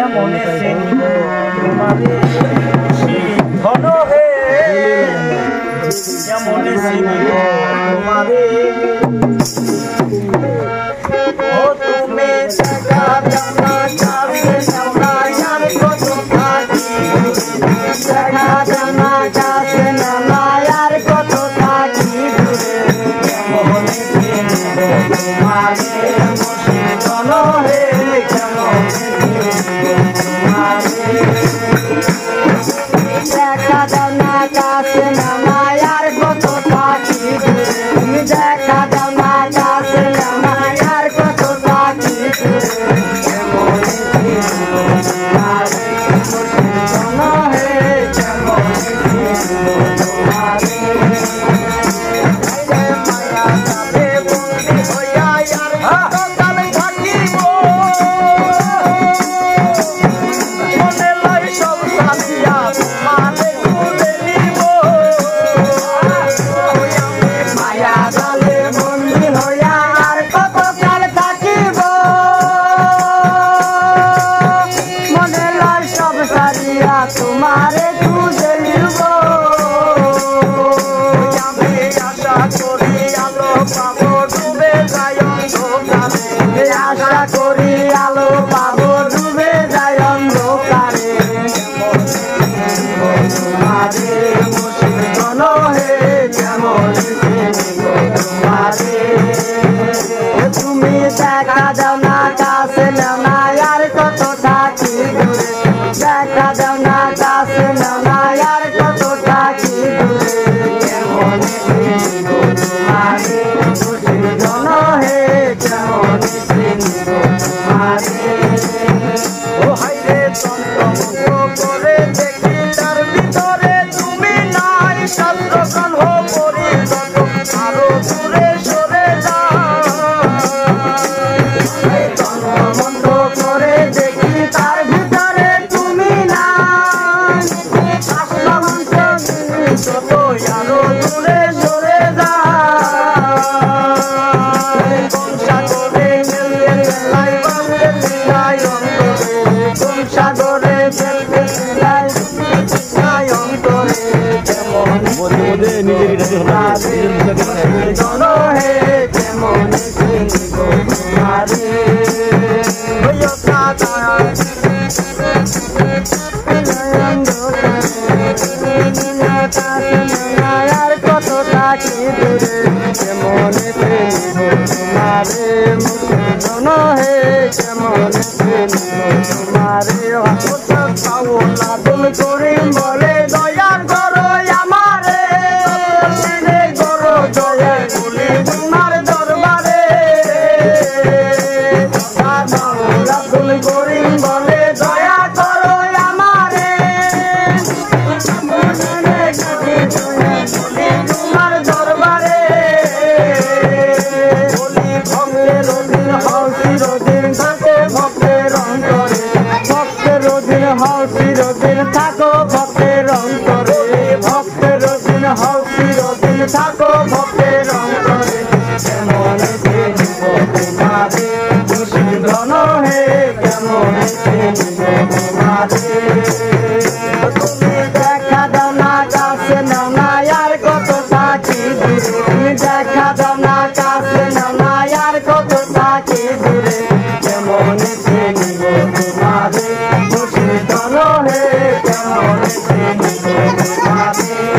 কেমনে চিনিব তোমারে ধন হে কেমনে চিনিব তোমারে ও তুমি দেখা দাও না কাছে নাও না আর কত থাকি দেখা দাও না কাছে নাও না আর কত থাকি কেমনে চিনিব তোমারে ধন হে দেখা দাও না কাছে নামায় আর কত থাকি তুমি দেখা দাও না কাছে নামায় আর কত থাকি তোমারে খুঁজে নিব আমি আশা করি আলো পাবো ডুবে যায় অন্ধকারে আশা করি আলো পাবো ডুবে যায় অন্ধকারে তোমারে মুশকিল হে কেমন তোমারে তুমি দেখা দাও না কাছে নাও না আর কত থাকি দূরে দেখা দাও না কাছে নাও না আর কত থাকি দূরে কেমন চিনিব তোমারে মুশকিল হে কেমন চিনিব তোমারে ও হাইরে চন্দ্রমুখ করে দেখি তার ভিতরে তুমি নাই সত্যকান হো পরিণত আরো দূরে সরে যাও চন্দ্রমুখ করে দেখি তার ভিতরে তুমি নাই যত আরো দূরে সরে যাও কোন সাগরে মেলতে মেলাই বাঁধতে মিলাই অন্তরে কোন সাগরে মেলতে মিলাই অন্তরে কেমন ধন হে কেমন চিনিব তোমারে আর কত থাকি দূরে কেমন চিনিব তোমারে মুশকিল হে কেমন চিনিব তোমারে পাওলা তুমি করি বলে দয়ার করো আমারে করো জয় বলি তোমার দরবারে পাওলা তুমি করি বলে দয়া করো আমারে তোমার দরবারে বলি ভক্তের অধীন হও চিরদিন থাকো ভক্তের অন্তরে ভক্তের অধীন হও চিরদিন থাকো ভক্তের অন্তরে ভক্তের অধীন হও চিরদিন থাকো ভক্তের অন্তরে কেমন চিনিব তোমারে মুশকিল হে কেমন চিনিব তোমারে তুমি দেখা দাও না কাছে নাও না আর কত থাকি দূরে তুমি দেখা দাও না কাছে নাও না আর কত থাকি দূরে কেমন চিনিব তোমারে মুশকিল হে কেমন চিনিব তোমারে